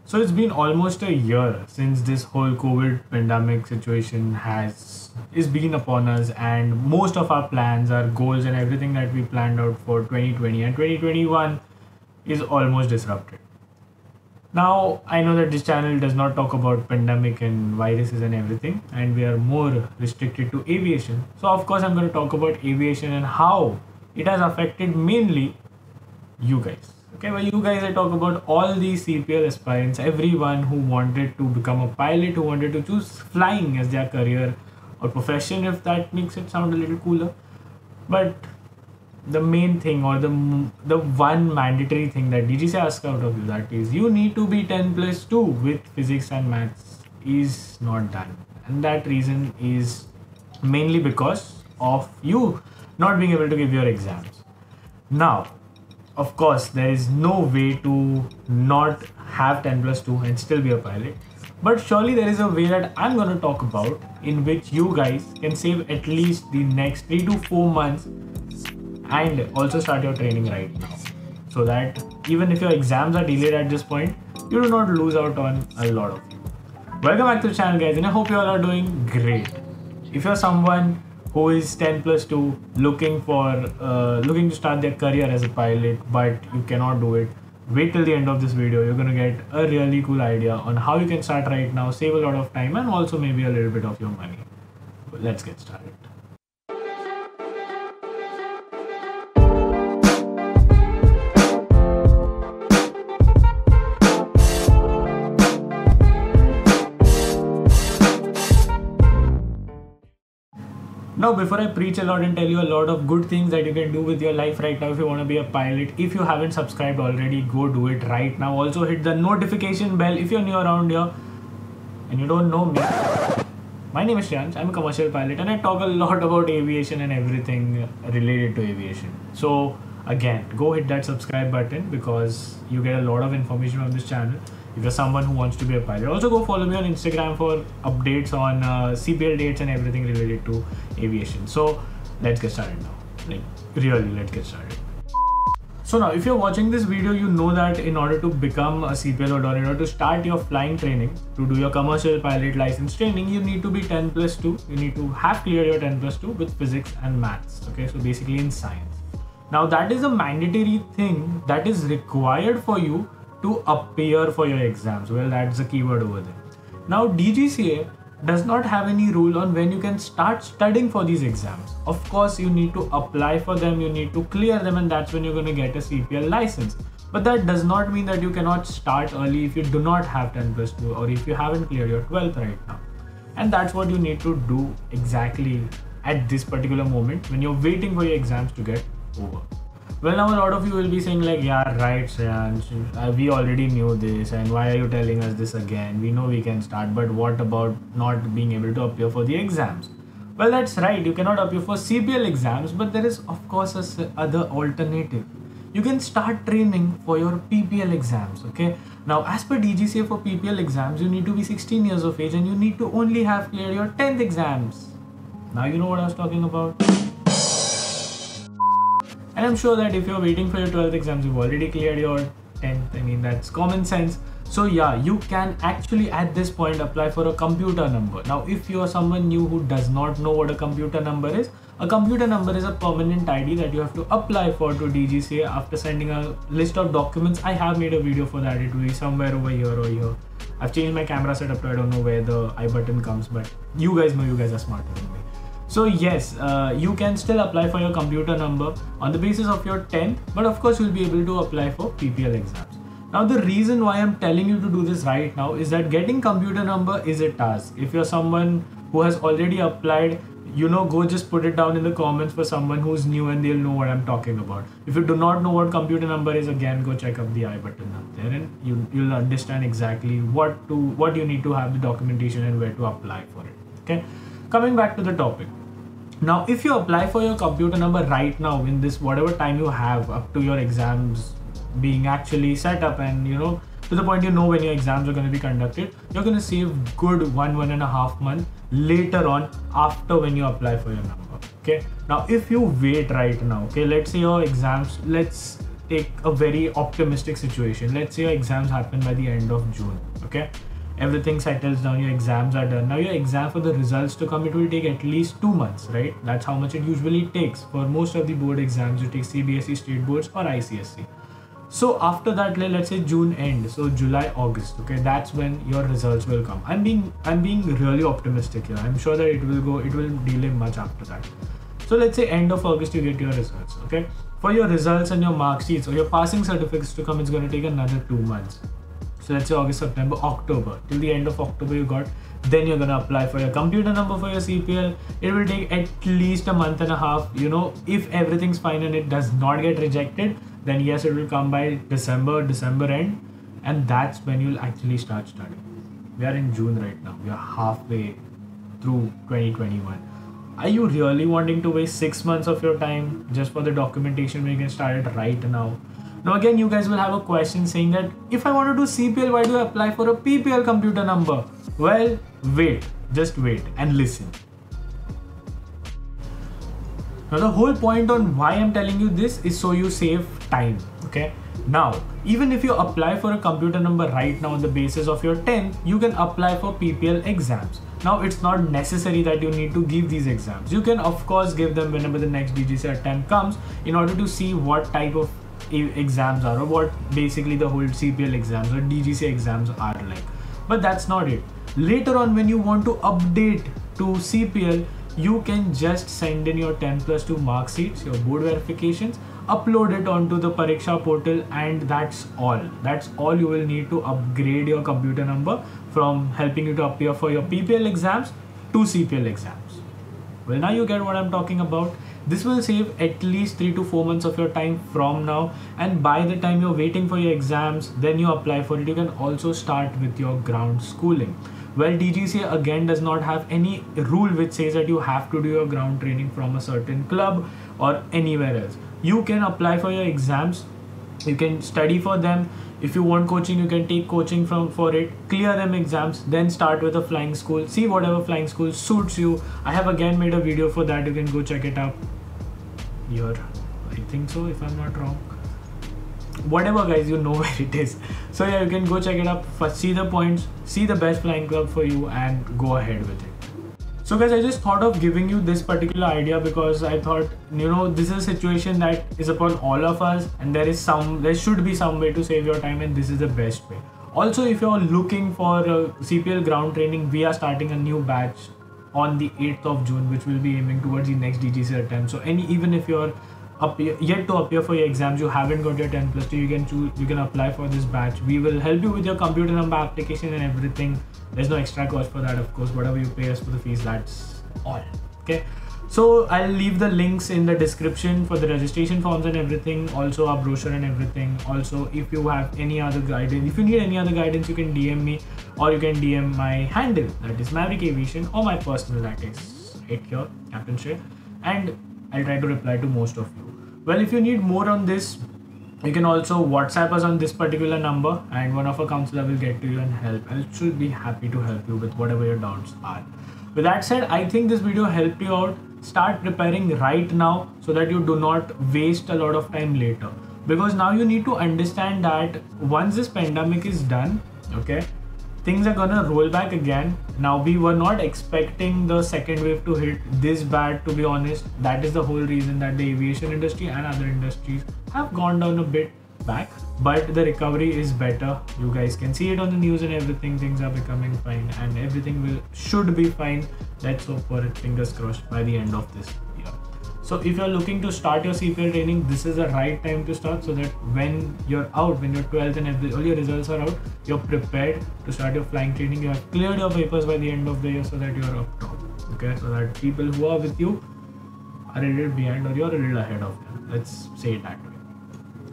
So it's been almost a year since this whole COVID pandemic situation is being upon us, and most of our plans, our goals, and everything that we planned out for 2020 and 2021 is almost disrupted. Now I know that this channel does not talk about pandemic and viruses and everything, and we are more restricted to aviation. So of course I'm going to talk about aviation and how it has affected mainly you guys. Okay, well, you guys, I talk about all these CPL aspirants, everyone who wanted to become a pilot, who wanted to choose flying as their career or profession, if that makes it sound a little cooler. But the main thing, or the one mandatory thing that DGC asks out of you, that is you need to be 10 plus 2 with physics and maths, is not done. And that reason is mainly because of you not being able to give your exams. Now, of course, there is no way to not have 10 plus 2 and still be a pilot. But surely there is a way that I'm going to talk about in which you guys can save at least the next 3 to 4 months and also start your training right now. So that even if your exams are delayed at this point, you do not lose out on a lot of you. Welcome back to the channel, guys, and I hope you all are doing great. If you're someone who is 10 plus 2 looking to start their career as a pilot, but you cannot do it, wait till the end of this video. You're going to get a really cool idea on how you can start right now, save a lot of time, and also maybe a little bit of your money. Let's get started. Now, before I preach a lot and tell you a lot of good things that you can do with your life right now if you want to be a pilot, if you haven't subscribed already, go do it right now. Also hit the notification bell if you're new around here and you don't know me. My name is Shyansh, I'm a commercial pilot, and I talk a lot about aviation and everything related to aviation. So again, go hit that subscribe button because you get a lot of information from this channel if you're someone who wants to be a pilot. Also go follow me on Instagram for updates on CPL dates and everything related to aviation. So let's get started now. Like, really, let's get started. So now, if you're watching this video, you know that in order to become a CPL or in order to start your flying training, to do your commercial pilot license training, you need to be 10 plus 2. You need to have cleared your 10 plus 2 with physics and maths. Okay, so basically in science. Now that is a mandatory thing that is required for you to appear for your exams. Well, that's the keyword over there. Now DGCA does not have any rule on when you can start studying for these exams. Of course, you need to apply for them, you need to clear them, and that's when you're going to get a CPL license. But that does not mean that you cannot start early if you do not have 10 plus 2 or if you haven't cleared your 12th right now. And that's what you need to do exactly at this particular moment when you're waiting for your exams to get over. Well, now a lot of you will be saying like, yeah, right, Shyansh, we already knew this, and why are you telling us this again? We know we can start, but what about not being able to appear for the exams? Well, that's right, you cannot appear for CPL exams, but there is of course a other alternative. You can start training for your PPL exams, okay? Now, as per DGCA for PPL exams, you need to be 16 years of age and you need to only have cleared your 10th exams. Now you know what I was talking about. And I'm sure that if you're waiting for your 12th exams, you've already cleared your 10th. I mean, that's common sense. So yeah, you can actually at this point apply for a computer number. Now, if you're someone new who does not know what a computer number is a permanent ID that you have to apply for to DGCA after sending a list of documents. I have made a video for that. It will be somewhere over here or here. I've changed my camera setup, so I don't know where the I button comes, but you guys know, you guys are smarter than me. So yes, you can still apply for your computer number on the basis of your 10th, but of course you'll be able to apply for PPL exams. Now the reason why I'm telling you to do this right now is that getting computer number is a task. If you're someone who has already applied, you know, go just put it down in the comments for someone who's new and they'll know what I'm talking about. If you do not know what computer number is, again, go check up the I button up there and you'll understand exactly what you need to have the documentation and where to apply for it. Okay, coming back to the topic. Now, if you apply for your computer number right now in this whatever time you have up to your exams being actually set up and you know to the point you know when your exams are going to be conducted, you're going to save good 1.5 months later on after when you apply for your number. Okay, now if you wait right now, okay, let's say your exams, let's take a very optimistic situation. Let's say your exams happen by the end of June, okay? Everything settles down, your exams are done. Now your exam, for the results to come, it will take at least 2 months, right? That's how much it usually takes. For most of the board exams, you take CBSE, state boards or ICSE. So after that, let's say June end, so July, August, okay, that's when your results will come. I'm being really optimistic here. I'm sure that it will delay much after that. So let's say end of August you get your results, okay? For your results and your mark sheets or your passing certificates to come, it's going to take another 2 months. So let's say August, September, October, till the end of October you got, then you're going to apply for your computer number for your CPL. It will take at least a month and a half, you know, if everything's fine and it does not get rejected, then yes, it will come by December end, and that's when you'll actually start studying. We are in June right now. We are halfway through 2021. Are you really wanting to waste 6 months of your time just for the documentation when you can start it right now? Now again, you guys will have a question saying that if I want to do CPL, why do I apply for a PPL computer number? Well, wait, just wait and listen. Now the whole point on why I'm telling you this is so you save time, okay? Now, even if you apply for a computer number right now on the basis of your 10th, you can apply for PPL exams. Now, it's not necessary that you need to give these exams. You can of course give them whenever the next DGC attempt comes in order to see what type of exams are, or what basically the whole CPL exams or DGC exams are like. But that's not it. Later on, when you want to update to CPL, you can just send in your 10+2 mark sheets, your board verifications, upload it onto the Pariksha portal, and that's all. That's all you will need to upgrade your computer number from helping you to appear for your PPL exams to CPL exams. Well, now you get what I'm talking about. This will save at least 3 to 4 months of your time from now, and by the time you're waiting for your exams, then you apply for it. You can also start with your ground schooling. Well, DGCA again does not have any rule which says that you have to do your ground training from a certain club or anywhere else. You can apply for your exams, you can study for them. If you want coaching, you can take coaching for it, clear them exams, then start with a flying school. See whatever flying school suits you. I have again made a video for that. You can go check it out here. I think so, if I'm not wrong. Whatever guys, you know where it is. So yeah, you can go check it up, first see the points, see the best flying club for you, and go ahead with it. So guys, I just thought of giving you this particular idea because I thought, you know, this is a situation that is upon all of us, and there should be some way to save your time, and this is the best way. Also, if you're looking for CPL ground training, we are starting a new batch on the 8th of June, which will be aiming towards the next DGC attempt. So even if you're yet to appear for your exams, you haven't got your 10+2, you can apply for this batch. We will help you with your computer number application and everything. There's no extra cost for that, of course. Whatever you pay us for the fees, that's all. Okay, so I'll leave the links in the description for the registration forms and everything, also our brochure and everything. Also, if you have any other guidance, if you need any other guidance, you can DM me, or you can DM my handle, that is Maverick Aviation, or my personal, that is right here, Captain Shay, and I'll try to reply to most of you. Well, if you need more on this, you can also WhatsApp us on this particular number, and one of our counselor will get to you and help. I should be happy to help you with whatever your doubts are. With that said, I think this video helped you out. Start preparing right now so that you do not waste a lot of time later. Because now you need to understand that once this pandemic is done, okay, things are gonna roll back again. Now, we were not expecting the second wave to hit this bad, to be honest. That is the whole reason that the aviation industry and other industries have gone down a bit back, but the recovery is better. You guys can see it on the news and everything. Things are becoming fine, and everything should be fine. Let's hope for it, fingers crossed, by the end of this year. So if you're looking to start your CPL training, this is the right time to start, so that when you're out, when your 12th and all your results are out, you're prepared to start your flying training. You have cleared your papers by the end of the year, so that you're up top. Okay, so that people who are with you are a little behind, or you're a little ahead of them. Let's say it that way.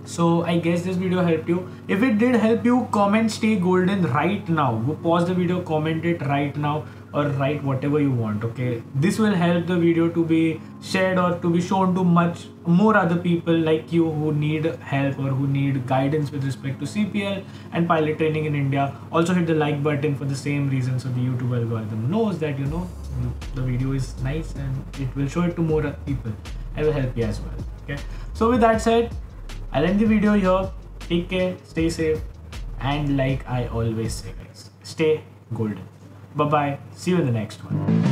So I guess this video helped you. If it did help you, comment "Stay Golden" right now. Go pause the video, comment it right now, or write whatever you want. Okay, this will help the video to be shared or to be shown to much more other people like you who need help or who need guidance with respect to CPL and pilot training in India. Also hit the like button for the same reason, so the YouTube algorithm knows that, you know, the video is nice and it will show it to more people. I will help you as well. Okay, so with that said, I'll end the video here. Take care, stay safe, and like I always say, guys, stay golden. Bye bye. See you in the next one.